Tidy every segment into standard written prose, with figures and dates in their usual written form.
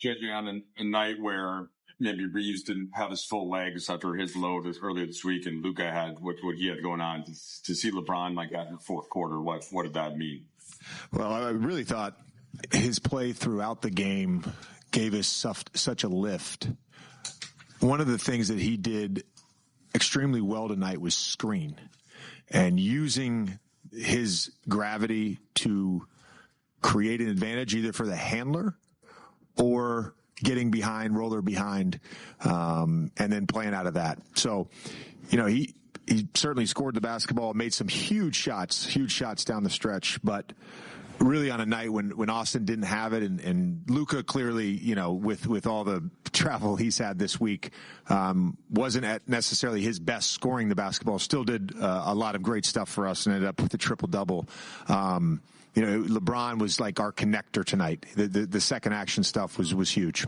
JJ, on a night where maybe Reeves didn't have his full legs after his load earlier this week, and Luka had what he had going on, to see LeBron like that in the fourth quarter, what did that mean? Well, I really thought his play throughout the game gave us such a lift. One of the things that he did extremely well tonight was screen, and using his gravity to create an advantage either for the handler or getting behind, roller behind, and then playing out of that. So, he certainly scored the basketball, made some huge shots down the stretch, but really on a night when Austin didn't have it, and Luka clearly, with all the travel he's had this week, wasn't at necessarily his best scoring the basketball, still did a lot of great stuff for us and ended up with a triple-double. LeBron was like our connector tonight. The second action stuff was huge.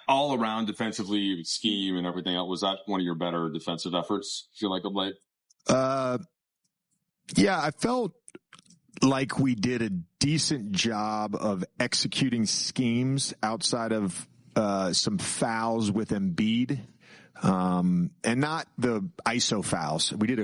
All around defensively, scheme and everything else, was that one of your better defensive efforts, feel like, of late? Yeah, I felt like we did a decent job of executing schemes outside of some fouls with Embiid, and not the ISO fouls. We did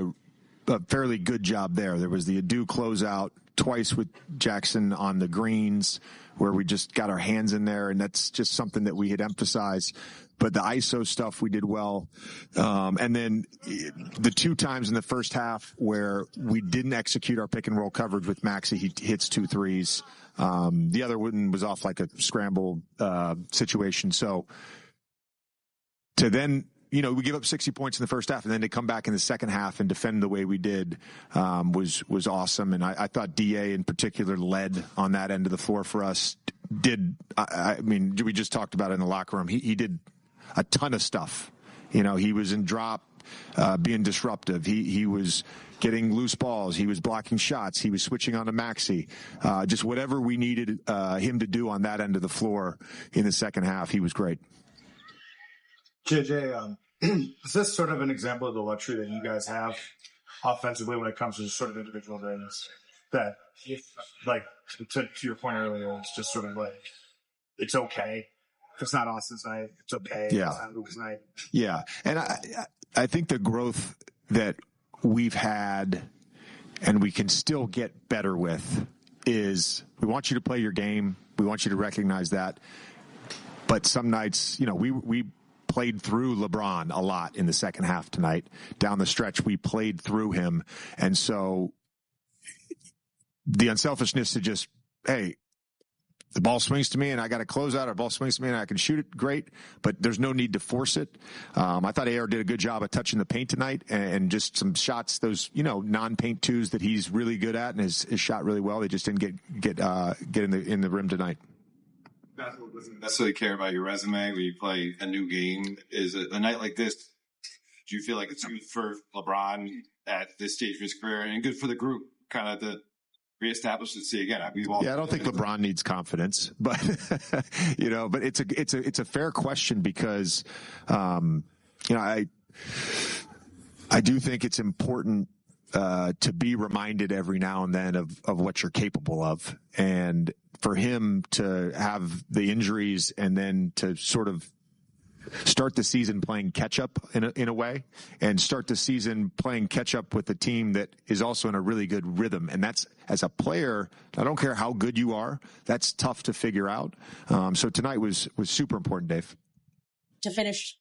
a fairly good job there. There was the Adu closeout twice with Jackson on the greens where we just got our hands in there, and that's just something that we had emphasized. But the ISO stuff we did well. And then the two times in the first half where we didn't execute our pick and roll coverage with Maxey, he hits 2 threes. The other one was off like a scramble situation. So to then, we give up 60 points in the first half, and then to come back in the second half and defend the way we did was awesome. And I thought DA in particular led on that end of the floor for us. We just talked about it in the locker room. He did a ton of stuff. He was in drop, being disruptive. He was getting loose balls. He was blocking shots. He was switching on to Maxey. Just whatever we needed him to do on that end of the floor in the second half, he was great. JJ, is this sort of an example of the luxury that you guys have offensively when it comes to sort of individual things that, like, to your point earlier, it's just sort of like, it's okay. If it's not Austin's night, it's okay. Yeah. It's not Luka's night. Yeah. And I think the growth that we've had and we can still get better with is we want you to play your game. We want you to recognize that. But some nights, we played through LeBron a lot in the second half tonight. Down the stretch, we played through him. And so the unselfishness to just, hey, the ball swings to me and I got to close out, or ball swings to me and I can shoot it, great, but there's no need to force it. I thought AR did a good job of touching the paint tonight and just some shots, those, non-paint twos that he's really good at and has shot really well. They just didn't get in the rim tonight. Doesn't necessarily care about your resume when you play a new game. Is a night like this, do you feel like it's good for LeBron at this stage of his career and good for the group kind of to reestablish and see again? I don't think LeBron needs confidence, but but it's a fair question because I do think it's important to be reminded every now and then of what you're capable of, and for him to have the injuries and then to sort of start the season playing catch up in a way, and start the season playing catch up with a team that is also in a really good rhythm. And that's, as a player, I don't care how good you are, that's tough to figure out. So tonight was super important, Dave. To finish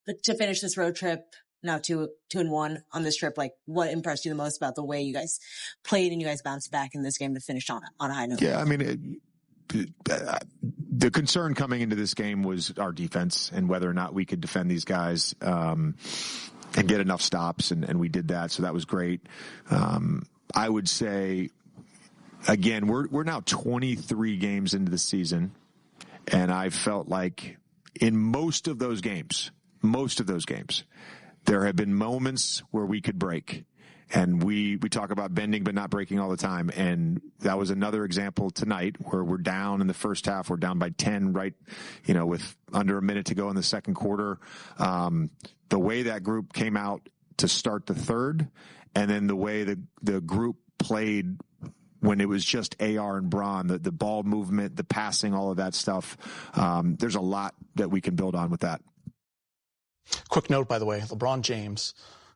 this road trip, now 2-1 on this trip, like, what impressed you the most about the way you guys played and you guys bounced back in this game to finish on a high note? Yeah, the concern coming into this game was our defense and whether or not we could defend these guys and get enough stops, and we did that, so that was great. I would say, again, we're now 23 games into the season, and I felt like in most of those games, there have been moments where we could break. And we talk about bending but not breaking all the time. And that was another example tonight where we're down in the first half. We're down by 10, right, with under a minute to go in the second quarter. The way that group came out to start the third, and then the way the group played when it was just AR and Bron, the ball movement, the passing, all of that stuff. There's a lot that we can build on with that. Quick note, by the way, LeBron James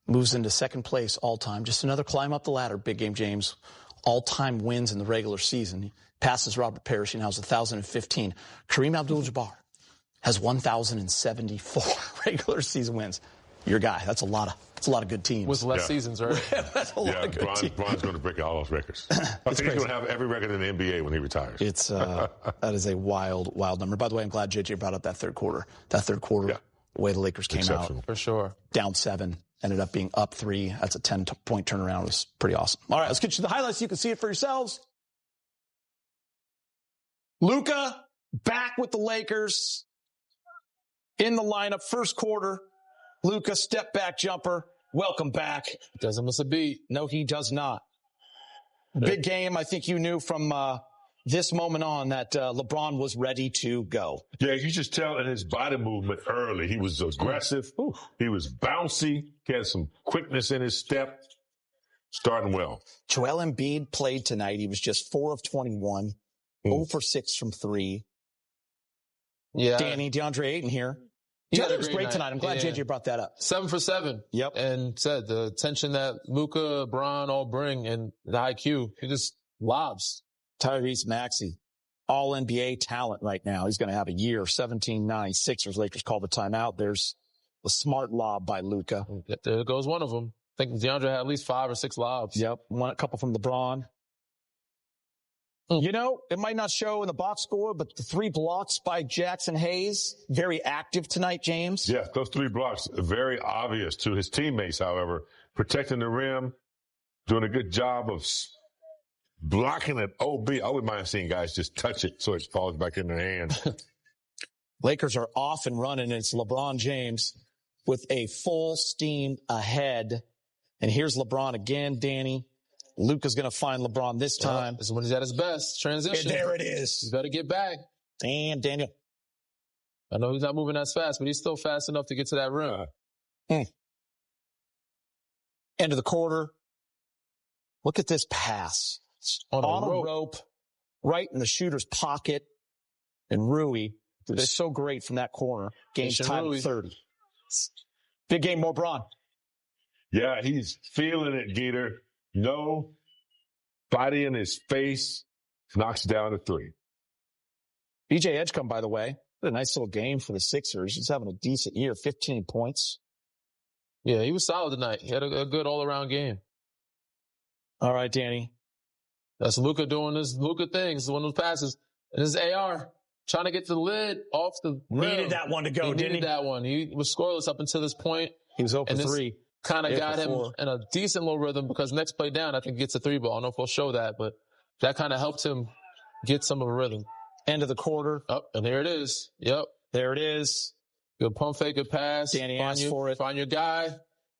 moves into second place all-time. Just another climb up the ladder, Big Game James. All-time wins in the regular season. He passes Robert Parrish, now has 1,015. Kareem Abdul-Jabbar has 1,074 regular season wins. Your guy. That's a lot of good teams. With less seasons, right? That's a lot of good teams. Bron's going to break all those records. I think he's going to have every record in the NBA when he retires. It's that is a wild number. By the way, I'm glad JJ brought up that third quarter. The way the Lakers came out. For sure. Down 7, ended up being up 3. That's a 10-point turnaround. It was pretty awesome. All right, let's get you the highlights so you can see it for yourselves. Luka back with the Lakers in the lineup. First quarter. Luka, step back jumper. Welcome back. Doesn't miss a beat. No, he does not. Big game. I think you knew from this moment on that LeBron was ready to go. Yeah, you just tell in his body movement early. He was aggressive. Ooh. He was bouncy. He had some quickness in his step. Starting well. Joel Embiid played tonight. He was just 4 of 21, 0 for 6 from 3. Yeah. Danny, DeAndre Ayton here. DeAndre was great tonight. I'm glad JJ brought that up. 7 for 7. Yep. And said the attention that Luka, Bron all bring and the IQ, he just lobs. Tyrese Maxey, all NBA talent right now. He's going to have a year, 17-9. Sixers, Lakers call the timeout. There's a smart lob by Luka. There goes one of them. I think DeAndre had at least 5 or 6 lobs. Yep. A couple from LeBron. You know, it might not show in the box score, but the 3 blocks by Jackson Hayes, very active tonight, James. Yeah, those 3 blocks are very obvious to his teammates, however. Protecting the rim, doing a good job of blocking it. I wouldn't mind seeing guys just touch it so it falls back in their hand. Lakers are off and running. It's LeBron James with a full steam ahead. And here's LeBron again, Danny. Luka's going to find LeBron this time. This is when he's at his best. Transition. And there it is. He's got to get back. Damn, Daniel. I know he's not moving as fast, but he's still fast enough to get to that rim. End of the quarter. Look at this pass. On a rope, right in the shooter's pocket. And Rui, they're so great from that corner. Game's tied at 30. Big game, more Bron. Yeah, he's feeling it, Geeter. No body in his face. Knocks down a 3. BJ Edgecombe, by the way, a nice little game for the Sixers. He's having a decent year, 15 points. Yeah, he was solid tonight. He had a good all-around game. All right, Danny. That's Luka doing his Luka things, one of those passes. And this is AR trying to get to the lid off the rim. Needed that one to go, didn't he? Needed that one. He was scoreless up until this point. He was 0 for 3. Kind of got him in a decent little rhythm because next play down, I think he gets a 3-ball. I don't know if we'll show that, but that kind of helped him get some of a rhythm. End of the quarter. Oh, and there it is. Yep. There it is. Good pump fake, good pass. Danny asked for it. Find your guy.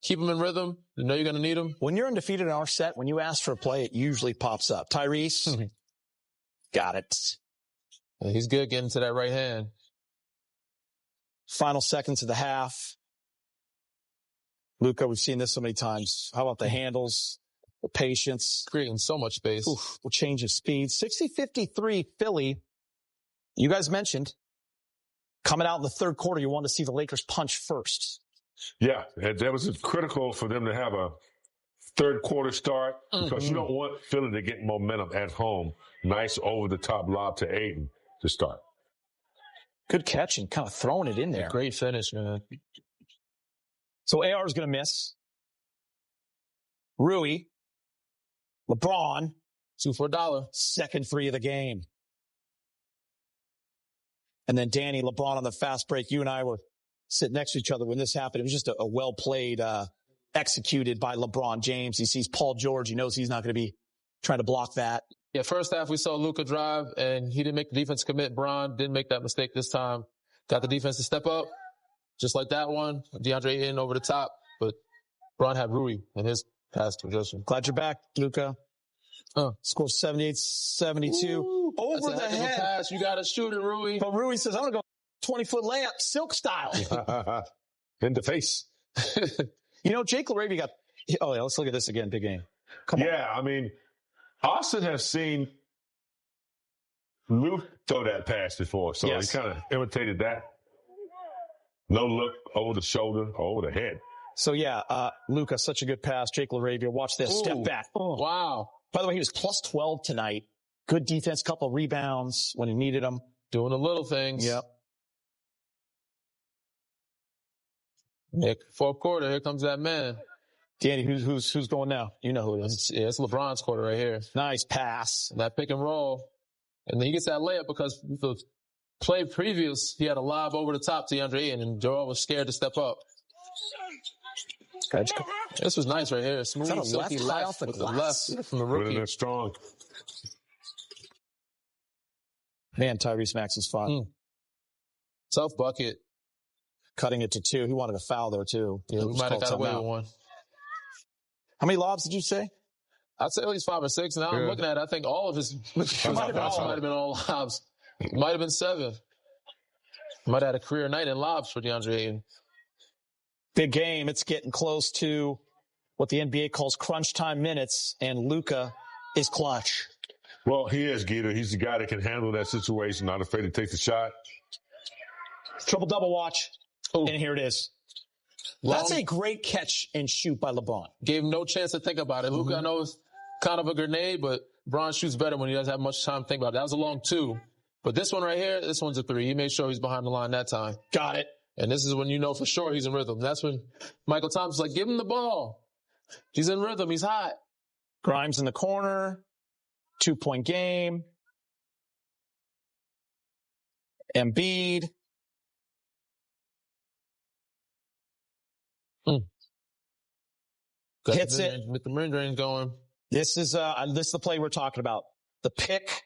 Keep him in rhythm. You know you're going to need him. When you're undefeated in our set, when you ask for a play, it usually pops up. Tyrese. Got it. Yeah, he's good getting to that right hand. Final seconds of the half. Luka, we've seen this so many times. How about the handles, the patience? Creating so much space. Will change his speed. 60-53 Philly. You guys mentioned coming out in the third quarter, you want to see the Lakers punch first. Yeah, that was critical for them to have a third quarter start because you don't want Philly to get momentum at home. Nice over-the-top lob to Ayton to start. Good catch and kind of throwing it in there. Great finish, man. So AR is going to miss. Rui. LeBron. 2 for $1. Second 3 of the game. And then Danny, LeBron on the fast break. You and I were sitting next to each other when this happened. It was just a well-played, executed by LeBron James. He sees Paul George. He knows he's not going to be trying to block that. Yeah, first half we saw Luka drive, and he didn't make the defense commit. Bron didn't make that mistake this time. Got the defense to step up. Just like that one, DeAndre in over the top, but Bron had Rui in his pass position. Glad you're back, Luka. Score 78-72. Over the head. Pass. You got to shoot it, Rui. But Rui says, I'm going to go 20-foot layup, silk style. In the face. You know, Jake LaRavia got, let's look at this again, big game. Come on. Yeah, I mean, Austin has seen Luke throw that pass before, so Yes. he kind of imitated that. No look over the shoulder or over the head. So, Luka, such a good pass. Jake LaRavia, watch this. Ooh. Step back. Oh. Wow. By the way, he was plus 12 tonight. Good defense, couple of rebounds when he needed them. Doing the little things. Yep. Fourth quarter, here comes that man. Danny, who's going now? You know who it is. It's LeBron's quarter right here. Nice pass. That pick and roll. And then he gets that layup because the play previous, he had a lob over the top to DeAndre Ayton, and Joel was scared to step up. This was nice right here. Smooth, a silky left high off the with glass? the left from the Running rookie. that strong. Man, Tyrese Maxey's fun. Tough bucket. Cutting it to 2. He wanted a foul there, too. Yeah, we might have got away with one. How many lobs did you say? I'd say at least 5 or 6. Now I'm looking at it, I think all of his might have been all lobs. Might have been 7. Might have had a career night in lobs for DeAndre Ayton. Big game. It's getting close to what the NBA calls crunch time minutes, and Luka is clutch. Well, he is, Gita. He's the guy that can handle that situation, not afraid to take the shot. Triple-double watch. Ooh. And here it is. That's a great catch and shoot by LeBron. Gave him no chance to think about it. Luka, I know, is kind of a grenade, but LeBron shoots better when he doesn't have much time to think about it. That was a long 2. But this one right here, this one's a 3. He made sure he's behind the line that time. Got it. And this is when you know for sure he's in rhythm. That's when Michael Thompson's like, give him the ball. He's in rhythm. He's hot. Grimes in the corner. 2-point game. Embiid. Hits it. With the mid-range going. This is the play we're talking about. The pick,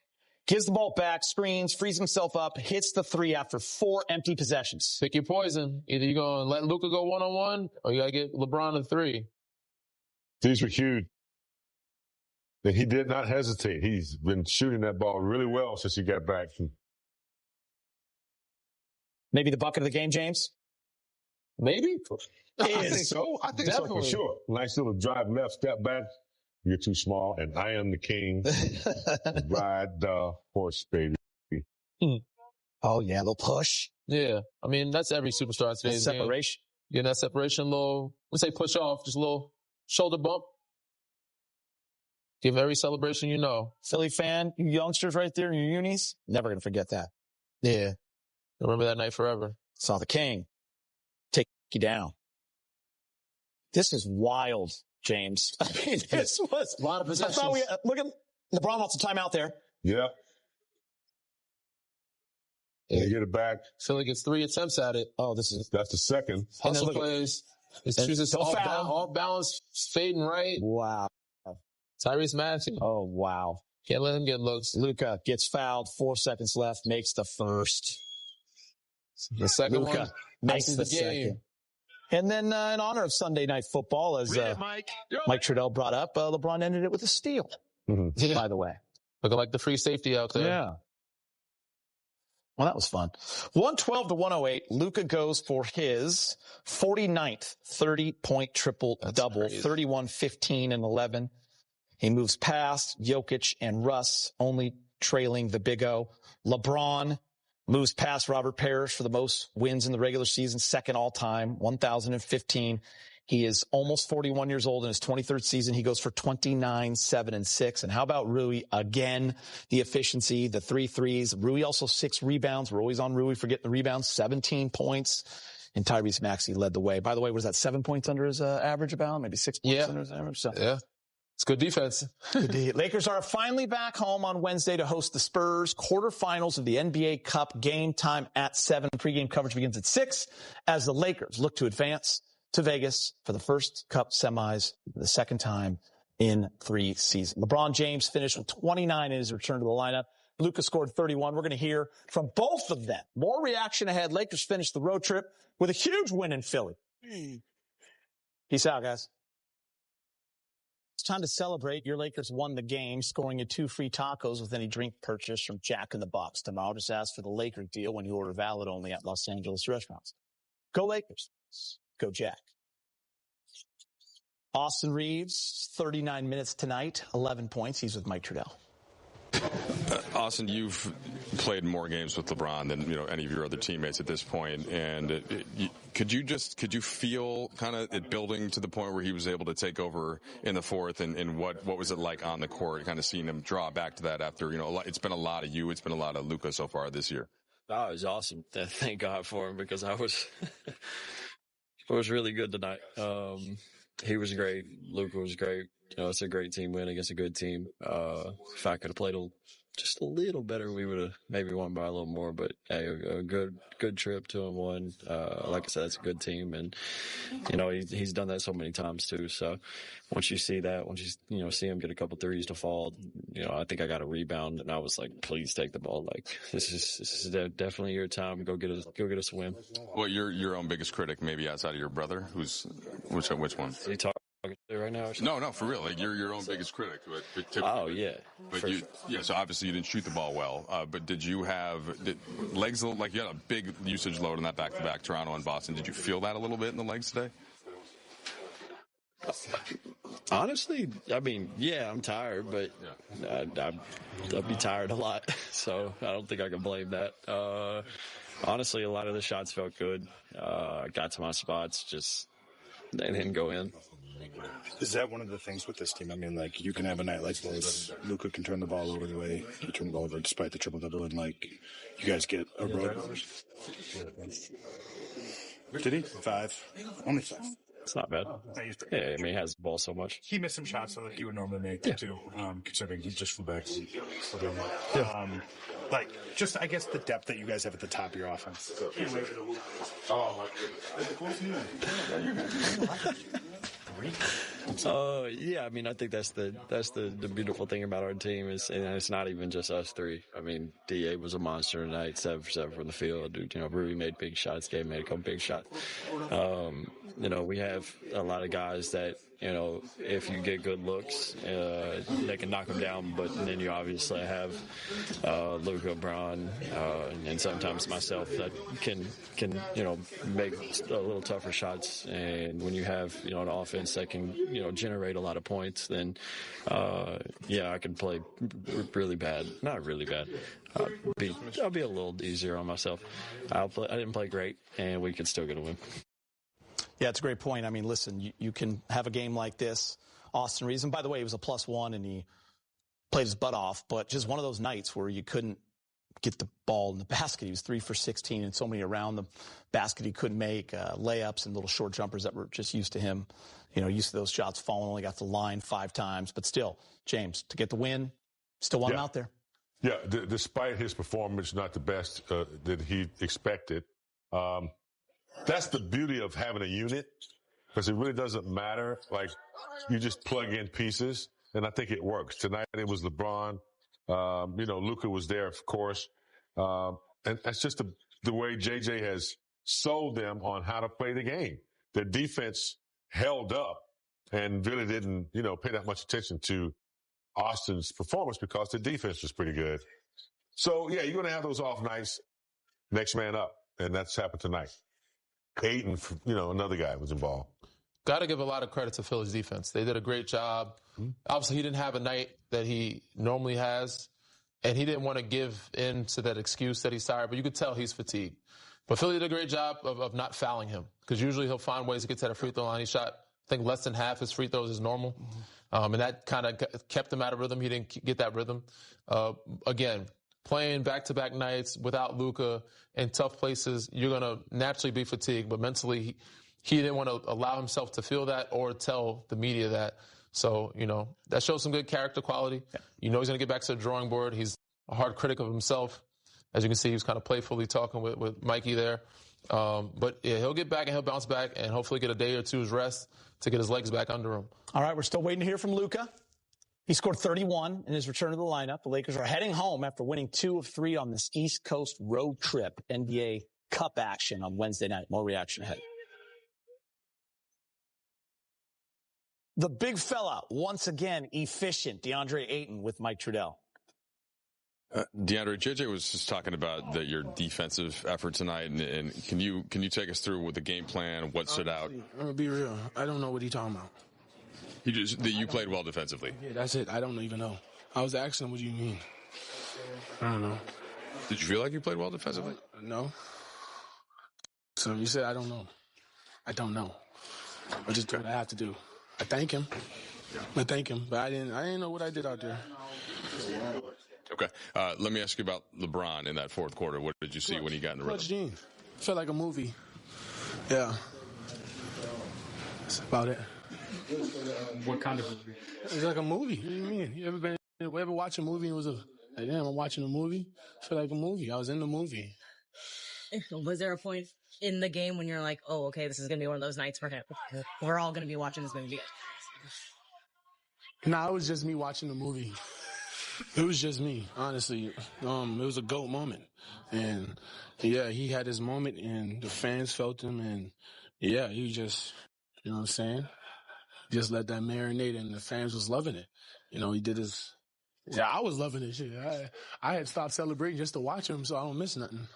gives the ball back, screens, frees himself up, hits the 3 after 4 empty possessions. Pick your poison. Either you're going to let Luka go one-on-one, or you got to get LeBron a 3. These were huge. And he did not hesitate. He's been shooting that ball really well since he got back. Maybe the bucket of the game, James? Maybe. I think so. I think so for sure. Nice little drive left, step back. You're too small, and I am the king. Ride the horse, baby. Oh, yeah, they'll push. Yeah. I mean, that's every superstar in today's game. Separation. Getting that separation, we say push off, just a little shoulder bump. Give every celebration you know. Philly fan, you youngsters right there in your unis, never going to forget that. Yeah. Remember that night forever. Saw the king take you down. This is wild, James. I mean, this was a lot of possessions. Look at LeBron wants a timeout there. Yeah. They get it back. Philly gets 3 attempts at it. Oh, that's the second. Hustle plays. It's just off balance, fading right. Wow. Tyrese Maxey. Oh, wow. Can't let him get looks. Luka gets fouled. 4 seconds left. Makes the first. The second Luka one makes the game. second. And then in honor of Sunday Night Football, as Mike Trudell brought up, LeBron ended it with a steal, by the way. Looking like the free safety out there. Yeah. Well, that was fun. 112-108. Luka goes for his 49th 30-point triple-double, 31, 15, and 11. He moves past Jokic and Russ, only trailing the Big O. LeBron moves past Robert Parrish for the most wins in the regular season, second all-time, 1,015. He is almost 41 years old in his 23rd season. He goes for 29, 7, and 6. And how about Rui? Again, the efficiency, the 3 threes. Rui also 6 rebounds. We're always on Rui for getting the rebounds, 17 points. And Tyrese Maxey led the way. By the way, was that 7 points under his average about? Maybe 6 points under his average? So. Yeah. It's good defense. Lakers are finally back home on Wednesday to host the Spurs. Quarterfinals of the NBA Cup. Game time at 7. Pregame coverage begins at 6 as the Lakers look to advance to Vegas for the first Cup semis, the second time in 3 seasons. LeBron James finished with 29 in his return to the lineup. Luka scored 31. We're going to hear from both of them. More reaction ahead. Lakers finished the road trip with a huge win in Philly. Peace out, guys. It's time to celebrate. Your Lakers won the game, scoring you 2 free tacos with any drink purchase from Jack in the Box tomorrow. Just ask for the Laker deal when you order valid only at Los Angeles restaurants. Go Lakers. Go Jack. Austin Reeves, 39 minutes tonight, 11 points. He's with Mike Trudell. Austin, you've played more games with LeBron than any of your other teammates at this point, and could you feel kind of it building to the point where he was able to take over in the fourth, and what was it like on the court, kind of seeing him draw back to that after it's been a lot of you, it's been a lot of Luka so far this year. Oh, it was awesome. Thank God for him, because I was really good tonight. He was great. Luka was great. It's a great team win against a good team. If I could have played just a little better, we would have maybe won by a little more. But hey, a good trip, 2-1. Like I said, it's a good team, and he's done that so many times too. So once you see that, once you see him get a couple threes to fall, I think I got a rebound, and I was like, please take the ball. Like this is definitely your time. Go get us a win. Well, you're your own biggest critic, maybe outside of your brother. Which one? Is he talking right now? No, for real. Like you're your own biggest critic. Oh yeah. So obviously you didn't shoot the ball well. But did you have legs? Like you had a big usage load in that back-to-back, Toronto and Boston. Did you feel that a little bit in the legs today? Honestly, I mean, yeah, I'm tired, but I'll be tired a lot, so I don't think I can blame that. Honestly, a lot of the shots felt good. I got to my spots, just they didn't go in. Is that one of the things with this team? I mean, like, you can have a night like this. Luka can turn the ball over the way he turned the ball over despite the triple-double, and, like, you guys get a road. Did he? 5. Only 5. It's not bad. Yeah, I mean, he has the ball so much. He missed some shots that he would normally make, too, considering he just flew back. Like, just, I guess, the depth that you guys have at the top of your offense. Yeah, I mean, I think that's the beautiful thing about our team is, and it's not even just us three. I mean, DA was a monster tonight, 7 for 7 from the field. Ruby made big shots. Gabe made a couple big shots. We have a lot of guys that, if you get good looks, they can knock them down. But then you obviously have Luka, Braun, and sometimes myself that can make a little tougher shots. And when you have an offense that can generate a lot of points, then I can play really bad. Not really bad. I'll be a little easier on myself. I didn't play great, and we could still get a win. Yeah, it's a great point. I mean, listen, you can have a game like this. Austin Reeves, and by the way, he was a +1 and he played his butt off, but just one of those nights where you couldn't get the ball in the basket. He was 3 for 16 and so many around the basket he couldn't make, layups and little short jumpers that were just used to him. Used to those shots falling, only got to the line 5 times, but still, James, to get the win, still want him out there. Yeah, despite his performance not the best that he expected, that's the beauty of having a unit, because it really doesn't matter. Like, you just plug in pieces, and I think it works. Tonight it was LeBron. Luka was there, of course. And that's just the way JJ has sold them on how to play the game. Their defense held up and really didn't, pay that much attention to Austin's performance because the defense was pretty good. So, yeah, you're going to have those off nights. Next man up, and that's happened tonight. Ayton, another guy was involved. Got to give a lot of credit to Philly's defense. They did a great job. Mm-hmm. Obviously, he didn't have a night that he normally has, and he didn't want to give in to that excuse that he's tired, but you could tell he's fatigued. But Philly did a great job of not fouling him, because usually he'll find ways to get to the free throw line. He shot, I think, less than half his free throws is normal, and that kind of kept him out of rhythm. He didn't get that rhythm. Again, playing back-to-back nights without Luka in tough places, you're going to naturally be fatigued. But mentally, he didn't want to allow himself to feel that or tell the media that. So, that shows some good character quality. Yeah. He's going to get back to the drawing board. He's a hard critic of himself. As you can see, he was kind of playfully talking with Mikey there. But, yeah, he'll get back and he'll bounce back and hopefully get a day or two's rest to get his legs back under him. All right, we're still waiting to hear from Luka. He scored 31 in his return to the lineup. The Lakers are heading home after winning 2 of 3 on this East Coast road trip. NBA Cup action on Wednesday night. More reaction ahead. The big fella, once again, efficient. DeAndre Ayton with Mike Trudell. DeAndre, JJ was just talking about your defensive effort tonight, and can you take us through with the game plan, what stood out? I'm gonna be real. I don't know what he's talking about. You played well defensively. Yeah, that's it. I don't even know. I was asking him, what do you mean? I don't know. Did you feel like you played well defensively? No. So you said, I don't know. I don't know. I just do what I have to do. I thank him, but I didn't know what I did out there. Okay. Let me ask you about LeBron in that fourth quarter. What did you see when he got in the rhythm? Gene. Felt like a movie. Yeah. That's about it. What kind of movie? It's like a movie. What do you mean? You ever watch a movie and it was like, damn, I'm watching a movie? I feel like a movie. I was in the movie. Was there a point in the game when you're like, oh, okay, this is going to be one of those nights for him? We're all going to be watching this movie. Nah, it was just me watching the movie. It was just me, honestly. It was a GOAT moment. And, yeah, he had his moment, and the fans felt him, and, yeah, he just, you know what I'm saying? Just let that marinate, and the fans was loving it. You know, he did his... Yeah, I was loving it. Shit. I had stopped celebrating just to watch him, so I don't miss nothing.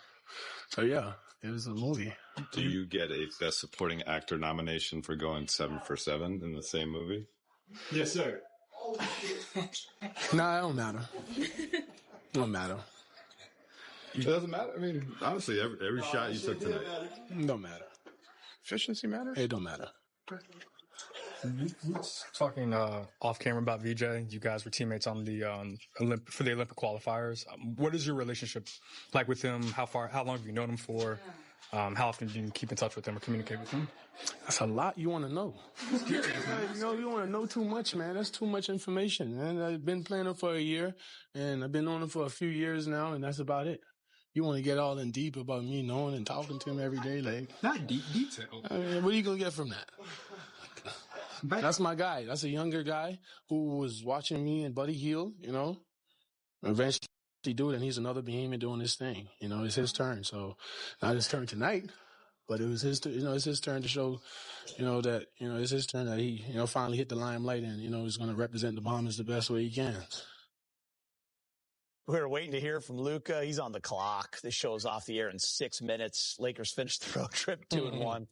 So, yeah, it was a movie. Do you get a Best Supporting Actor nomination for going 7 for 7 in the same movie? Yes, sir. Nah, it don't matter. It don't matter. It doesn't matter. I mean, honestly, every shot you took tonight. It don't matter. Efficiency matters? It don't matter. Talking off camera about VJ, you guys were teammates on the for the Olympic qualifiers. What is your relationship like with him? How long have you known him for? How often do you keep in touch with him or communicate with him? That's a lot you want to know. You want to know too much, man. That's too much information, man. I've been playing him for a year, and I've been knowing him for a few years now, and that's about it. You want to get all in deep about me knowing and talking to him every day, like not deep detail. I mean, what are you gonna get from that? That's my guy. That's a younger guy who was watching me and Buddy Hield, you know. Eventually do it, and he's another behemoth doing his thing. You know, it's his turn. So not his turn tonight, but it was his, it's his turn to show, that, it's his turn that he, finally hit the limelight and, he's going to represent the Bombers the best way he can. We're waiting to hear from Luka. He's on the clock. This show's off the air in 6 minutes. Lakers finished the road trip 2-1.